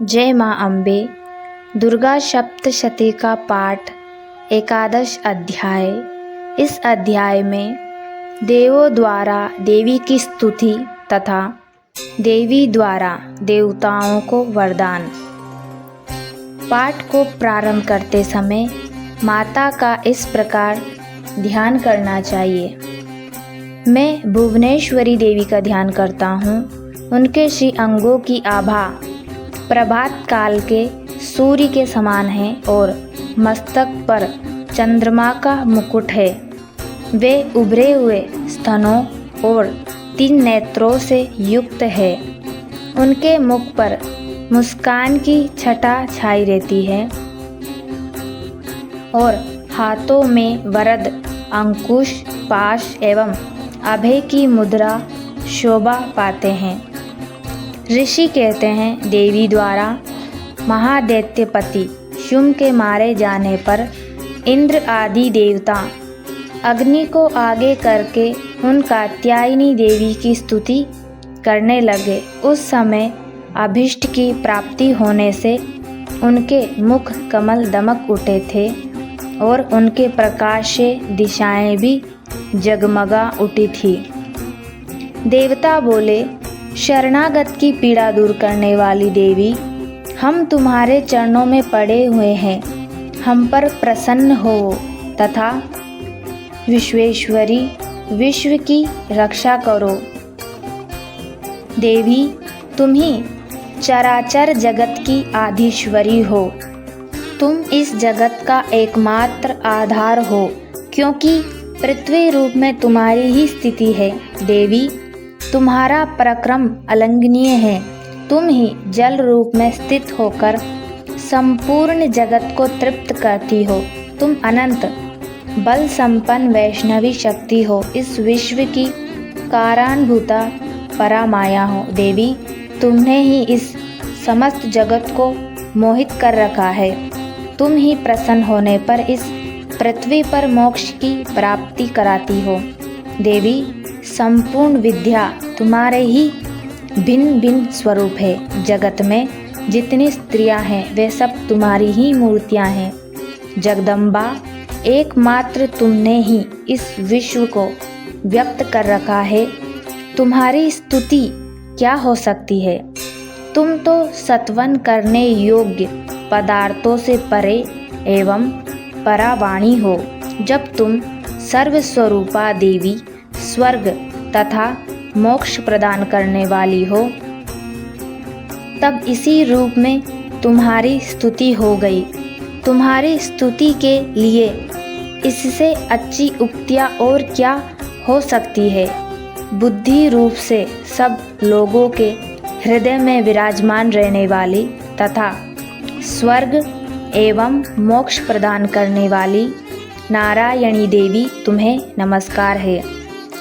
जय माँ अम्बे। दुर्गा सप्तशती का पाठ एकादश अध्याय। इस अध्याय में देवों द्वारा देवी की स्तुति तथा देवी द्वारा देवताओं को वरदान। पाठ को प्रारंभ करते समय माता का इस प्रकार ध्यान करना चाहिए। मैं भुवनेश्वरी देवी का ध्यान करता हूँ। उनके श्री अंगों की आभा प्रभात काल के सूर्य के समान है और मस्तक पर चंद्रमा का मुकुट है। वे उभरे हुए स्तनों और 3 नेत्रों से युक्त है। उनके मुख पर मुस्कान की छटा छाई रहती है और हाथों में वरद, अंकुश, पाश एवं अभय की मुद्रा शोभा पाते हैं। ऋषि कहते हैं, देवी द्वारा महादैत्यपति शुंभ के मारे जाने पर इंद्र आदि देवता अग्नि को आगे करके उन कात्यायनी देवी की स्तुति करने लगे। उस समय अभीष्ट की प्राप्ति होने से उनके मुख कमल दमक उठे थे और उनके प्रकाश से दिशाएं भी जगमगा उठी थी। देवता बोले, शरणागत की पीड़ा दूर करने वाली देवी, हम तुम्हारे चरणों में पड़े हुए हैं। हम पर प्रसन्न हो तथा विश्वेश्वरी विश्व की रक्षा करो। देवी, तुम ही चराचर जगत की आधीश्वरी हो। तुम इस जगत का एकमात्र आधार हो, क्योंकि पृथ्वी रूप में तुम्हारी ही स्थिति है। देवी, तुम्हारा पराक्रम अलंघनीय है। तुम ही जल रूप में स्थित होकर संपूर्ण जगत को तृप्त करती हो। तुम अनंत बल संपन्न वैष्णवी शक्ति हो। इस विश्व की कारणभूता परामाया हो। देवी, तुमने ही इस समस्त जगत को मोहित कर रखा है। तुम ही प्रसन्न होने पर इस पृथ्वी पर मोक्ष की प्राप्ति कराती हो। देवी, संपूर्ण विद्या तुम्हारे ही भिन्न भिन्न स्वरूप है। जगत में जितनी स्त्रियां हैं वे सब तुम्हारी ही मूर्तियां हैं। जगदम्बा, एकमात्र तुमने ही इस विश्व को व्यक्त कर रखा है। तुम्हारी स्तुति क्या हो सकती है। तुम तो सत्वन करने योग्य पदार्थों से परे एवं परावाणी हो। जब तुम सर्वस्वरूपा देवी, स्वर्ग तथा मोक्ष प्रदान करने वाली हो, तब इसी रूप में तुम्हारी स्तुति हो गई। तुम्हारी स्तुति के लिए इससे अच्छी उक्तियाँ और क्या हो सकती है। बुद्धि रूप से सब लोगों के हृदय में विराजमान रहने वाली तथा स्वर्ग एवं मोक्ष प्रदान करने वाली नारायणी देवी, तुम्हें नमस्कार है।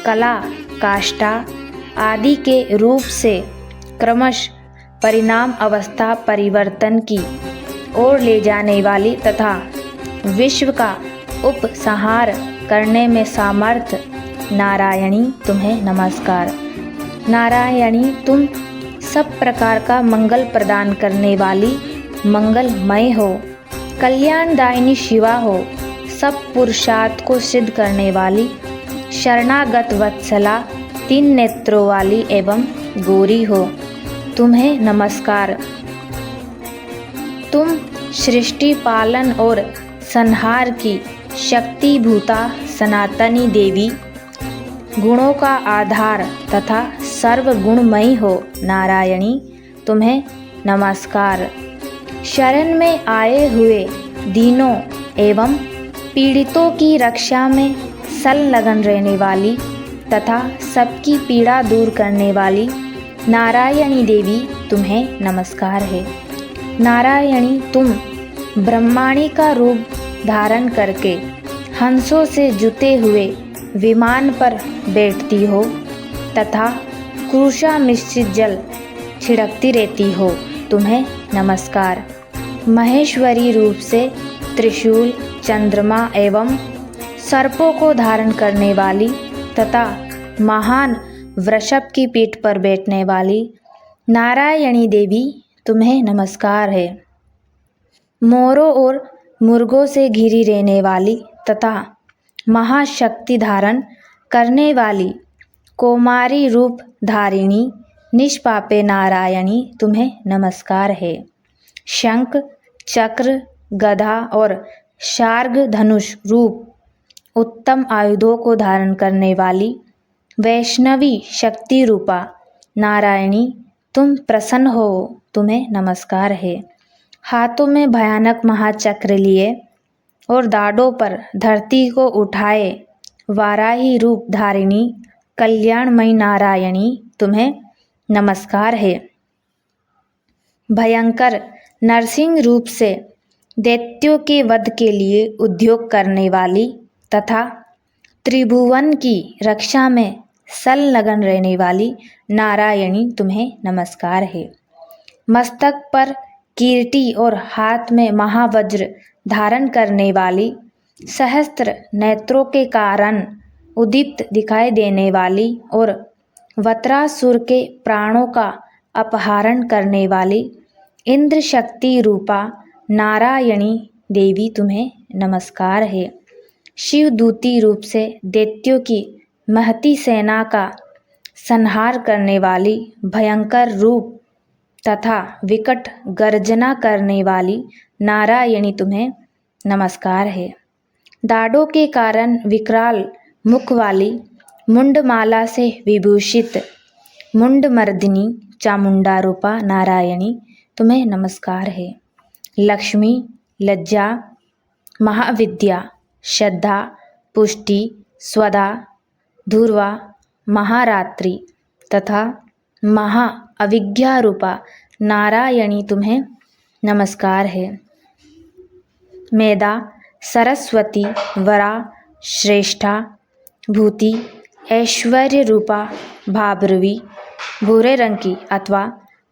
कला, काष्ठा आदि के रूप से क्रमश परिणाम अवस्था परिवर्तन की ओर ले जाने वाली तथा विश्व का उपसंहार करने में सामर्थ्य नारायणी, तुम्हें नमस्कार। नारायणी, तुम सब प्रकार का मंगल प्रदान करने वाली मंगलमय हो। कल्याणदायिनी शिवा हो। सब पुरुषार्थ को सिद्ध करने वाली शरणागत वत्सला, 3 नेत्रों वाली एवं गौरी हो। तुम्हें नमस्कार। तुम सृष्टि पालन और संहार की शक्तिभूता सनातनी देवी, गुणों का आधार तथा सर्वगुणमयी हो। नारायणी, तुम्हें नमस्कार। शरण में आए हुए दीनों एवं पीड़ितों की रक्षा में संलग्न रहने वाली तथा सबकी पीड़ा दूर करने वाली नारायणी देवी, तुम्हें नमस्कार है। नारायणी, तुम ब्रह्माणी का रूप धारण करके हंसों से जुते हुए विमान पर बैठती हो तथा क्रूषा मिश्रित जल छिड़कती रहती हो। तुम्हें नमस्कार। महेश्वरी रूप से त्रिशूल, चंद्रमा एवं सर्पों को धारण करने वाली तथा महान वृषभ की पीठ पर बैठने वाली नारायणी देवी, तुम्हें नमस्कार है। मोरों और मुर्गों से घिरी रहने वाली तथा महाशक्ति धारण करने वाली कौमारी रूप धारिणी निष्पापे नारायणी तुम्हें नमस्कार है। शंख, चक्र, गदा और शार्ग धनुष रूप उत्तम आयुधों को धारण करने वाली वैष्णवी शक्ति रूपा नारायणी तुम प्रसन्न हो, तुम्हें नमस्कार है। हाथों में भयानक महाचक्र लिए और दाढ़ों पर धरती को उठाए वाराही रूप धारिणी कल्याणमयी नारायणी तुम्हें नमस्कार है। भयंकर नरसिंह रूप से दैत्यों के वध के लिए उद्योग करने वाली तथा त्रिभुवन की रक्षा में संलग्न रहने वाली नारायणी तुम्हें नमस्कार है। मस्तक पर कीर्ति और हाथ में महावज्र धारण करने वाली सहस्त्र नेत्रों के कारण उदीप्त दिखाई देने वाली और वत्रासुर के प्राणों का अपहरण करने वाली इंद्र शक्ति रूपा नारायणी देवी तुम्हें नमस्कार है। शिवदूती रूप से दैत्यों की महती सेना का संहार करने वाली भयंकर रूप तथा विकट गर्जना करने वाली नारायणी तुम्हें नमस्कार है। दाढ़ों के कारण विकराल मुख वाली मुंडमाला से विभूषित मुंडमर्दिनी चामुंडा रूपा नारायणी तुम्हें नमस्कार है। लक्ष्मी, लज्जा, महाविद्या, श्रद्धा, पुष्टि, स्वदा, धुर्वा, महारात्रि तथा महा अविज्ञा रूपा नारायणी तुम्हें नमस्कार है। मेधा, सरस्वती, वरा, श्रेष्ठा, भूति, ऐश्वर्य रूपा भाभृवी भूरे रंग की अथवा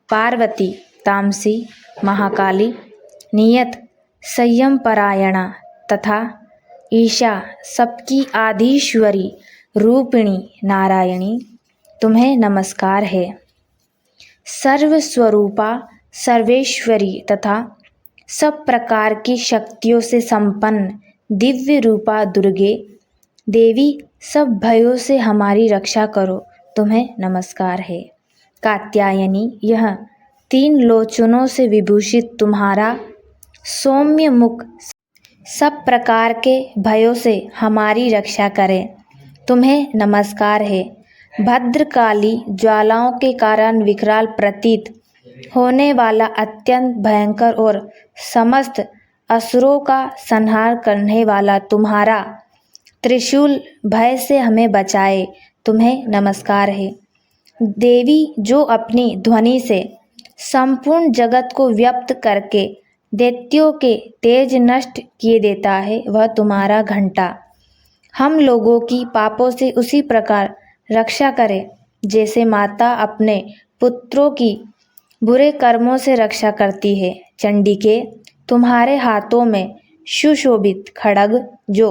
पार्वती, तामसी, महाकाली, नियत, संयम परायणा तथा ईशा सबकी आधीश्वरी रूपिणी नारायणी तुम्हें नमस्कार है। सर्वस्वरूपा, सर्वेश्वरी तथा सब प्रकार की शक्तियों से संपन्न दिव्य रूपा दुर्गे देवी सब भयों से हमारी रक्षा करो, तुम्हें नमस्कार है। कात्यायनी, यह 3 लोचनों से विभूषित तुम्हारा सौम्य मुख सब प्रकार के भयों से हमारी रक्षा करे, तुम्हें नमस्कार है। भद्रकाली, ज्वालाओं के कारण विकराल प्रतीत होने वाला अत्यंत भयंकर और समस्त असुरों का संहार करने वाला तुम्हारा त्रिशूल भय से हमें बचाए, तुम्हें नमस्कार है। देवी, जो अपनी ध्वनि से संपूर्ण जगत को व्याप्त करके दैत्यों के तेज नष्ट किए देता है, वह तुम्हारा घंटा हम लोगों की पापों से उसी प्रकार रक्षा करे जैसे माता अपने पुत्रों की बुरे कर्मों से रक्षा करती है। चंडिके, तुम्हारे हाथों में सुशोभित खड्ग जो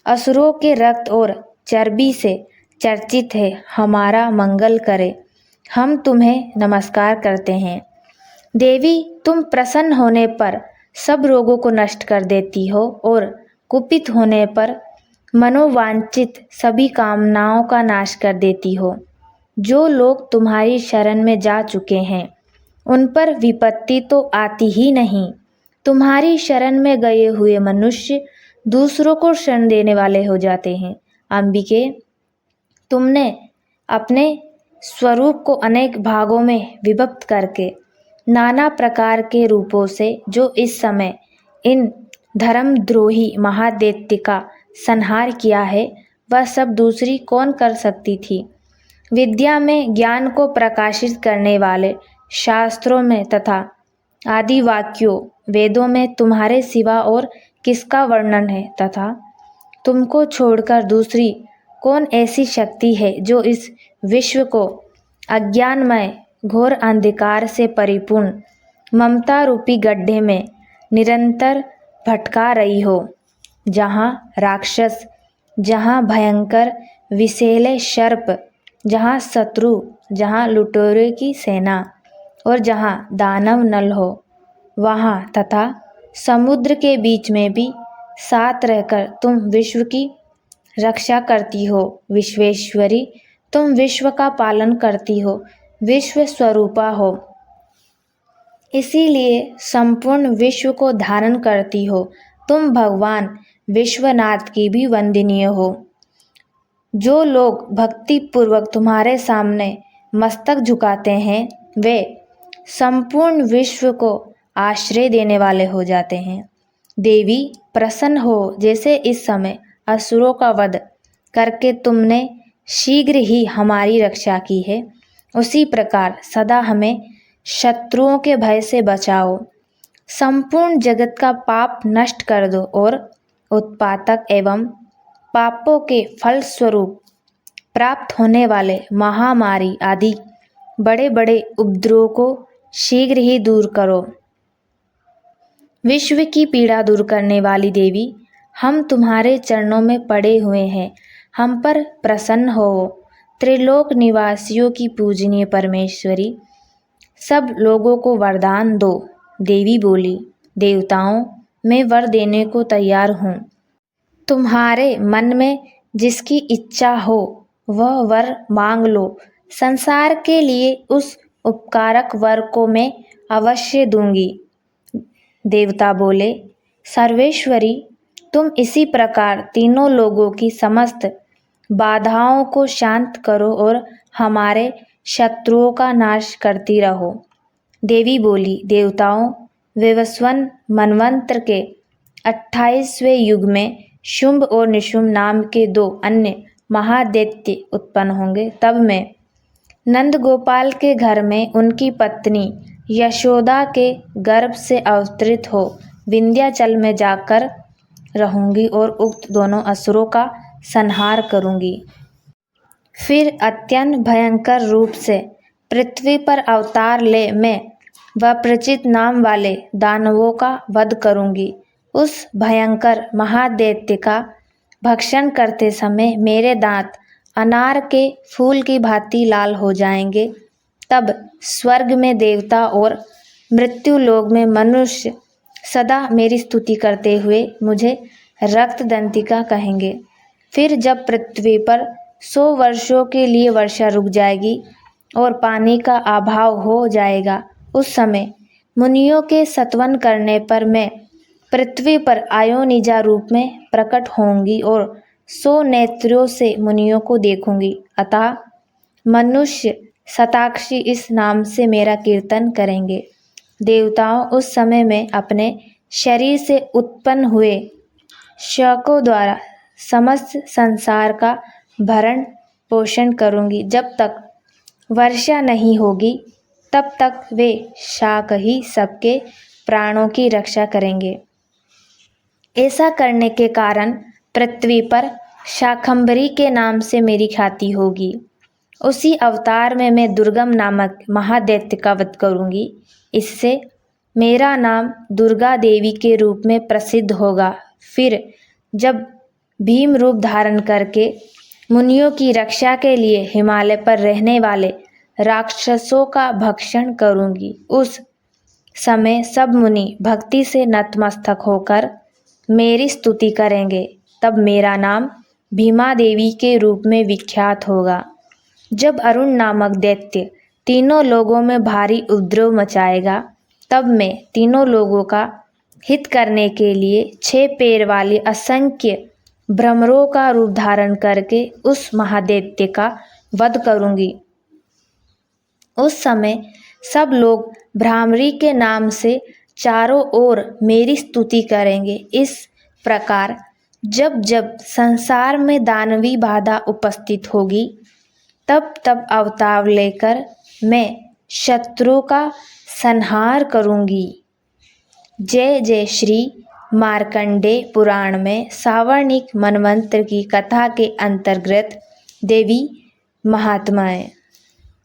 असुरों के रक्त और चर्बी से चर्चित है, हमारा मंगल करे, हम तुम्हें नमस्कार करते हैं। देवी, तुम प्रसन्न होने पर सब रोगों को नष्ट कर देती हो और कुपित होने पर मनोवांछित सभी कामनाओं का नाश कर देती हो। जो लोग तुम्हारी शरण में जा चुके हैं उन पर विपत्ति तो आती ही नहीं। तुम्हारी शरण में गए हुए मनुष्य दूसरों को शरण देने वाले हो जाते हैं। अंबिके, तुमने अपने स्वरूप को अनेक भागों में विभक्त करके नाना प्रकार के रूपों से जो इस समय इन धर्मद्रोही महादैत्य का संहार किया है, वह सब दूसरी कौन कर सकती थी। विद्या में ज्ञान को प्रकाशित करने वाले शास्त्रों में तथा आदि वाक्यों वेदों में तुम्हारे सिवा और किसका वर्णन है तथा तुमको छोड़कर दूसरी कौन ऐसी शक्ति है जो इस विश्व को अज्ञानमय घोर अंधकार से परिपूर्ण ममता रूपी गड्ढे में निरंतर भटका रही हो, जहाँ राक्षस, जहाँ भयंकर विषैले सर्प, जहाँ शत्रु, जहाँ लुटेरों की सेना और जहाँ दानव नल हो वहाँ तथा समुद्र के बीच में भी साथ रहकर तुम विश्व की रक्षा करती हो। विश्वेश्वरी, तुम विश्व का पालन करती हो, विश्व स्वरूपा हो, इसीलिए संपूर्ण विश्व को धारण करती हो। तुम भगवान विश्वनाथ की भी वंदनीय हो। जो लोग भक्ति पूर्वक तुम्हारे सामने मस्तक झुकाते हैं वे संपूर्ण विश्व को आश्रय देने वाले हो जाते हैं। देवी प्रसन्न हो, जैसे इस समय असुरों का वध करके तुमने शीघ्र ही हमारी रक्षा की है, उसी प्रकार सदा हमें शत्रुओं के भय से बचाओ। संपूर्ण जगत का पाप नष्ट कर दो और उत्पातक एवं पापों के फलस्वरूप प्राप्त होने वाले महामारी आदि बड़े बड़े उपद्रवों को शीघ्र ही दूर करो। विश्व की पीड़ा दूर करने वाली देवी, हम तुम्हारे चरणों में पड़े हुए हैं, हम पर प्रसन्न हो। त्रिलोक निवासियों की पूजनीय परमेश्वरी, सब लोगों को वरदान दो। देवी बोली, देवताओं, मैं वर देने को तैयार हूँ। तुम्हारे मन में जिसकी इच्छा हो वह वर मांग लो। संसार के लिए उस उपकारक वर को मैं अवश्य दूंगी। देवता बोले, सर्वेश्वरी, तुम इसी प्रकार तीनों लोगों की समस्त बाधाओं को शांत करो और हमारे शत्रुओं का नाश करती रहो। देवी बोली, देवताओं, विवस्वन मनवंतर के 28वें युग में शुंभ और निशुंभ नाम के 2 अन्य महादैत्य उत्पन्न होंगे। तब मैं नंद गोपाल के घर में उनकी पत्नी यशोदा के गर्भ से अवतरित हो विंध्याचल में जाकर रहूंगी और उक्त दोनों असुरों का संहार करूंगी। फिर अत्यंत भयंकर रूप से पृथ्वी पर अवतार ले मैं वप्रचित नाम वाले दानवों का वध करूंगी। उस भयंकर महादैत्य का भक्षण करते समय मेरे दांत अनार के फूल की भांति लाल हो जाएंगे। तब स्वर्ग में देवता और मृत्यु लोक में मनुष्य सदा मेरी स्तुति करते हुए मुझे रक्तदंतिका कहेंगे। फिर जब पृथ्वी पर 100 वर्षों के लिए वर्षा रुक जाएगी और पानी का अभाव हो जाएगा, उस समय मुनियों के सत्वन करने पर मैं पृथ्वी पर आयोनिजा रूप में प्रकट होंगी और 100 नेत्रों से मुनियों को देखूंगी। अतः मनुष्य शताक्षी इस नाम से मेरा कीर्तन करेंगे। देवताओं, उस समय मैं अपने शरीर से उत्पन्न हुए शकों द्वारा समस्त संसार का भरण पोषण करूंगी। जब तक वर्षा नहीं होगी तब तक वे शाक ही सबके प्राणों की रक्षा करेंगे। ऐसा करने के कारण पृथ्वी पर शाकंभरी के नाम से मेरी ख्याति होगी। उसी अवतार में मैं दुर्गम नामक महादैत्य का वध करूंगी। इससे मेरा नाम दुर्गा देवी के रूप में प्रसिद्ध होगा। फिर जब भीम रूप धारण करके मुनियों की रक्षा के लिए हिमालय पर रहने वाले राक्षसों का भक्षण करूंगी, उस समय सब मुनि भक्ति से नतमस्तक होकर मेरी स्तुति करेंगे। तब मेरा नाम भीमा देवी के रूप में विख्यात होगा। जब अरुण नामक दैत्य तीनों लोगों में भारी उपद्रव मचाएगा, तब मैं तीनों लोगों का हित करने के लिए 6 पैर वाली असंख्य भ्रमरों का रूप धारण करके उस महादैत्य का वध करूंगी। उस समय सब लोग भ्रामरी के नाम से चारों ओर मेरी स्तुति करेंगे। इस प्रकार जब जब संसार में दानवी बाधा उपस्थित होगी, तब तब अवतार लेकर मैं शत्रु का संहार करूंगी। जय जय श्री मार्कंडेय पुराण में सावर्णिक मनवंतर की कथा के अंतर्गत देवी महात्माएं।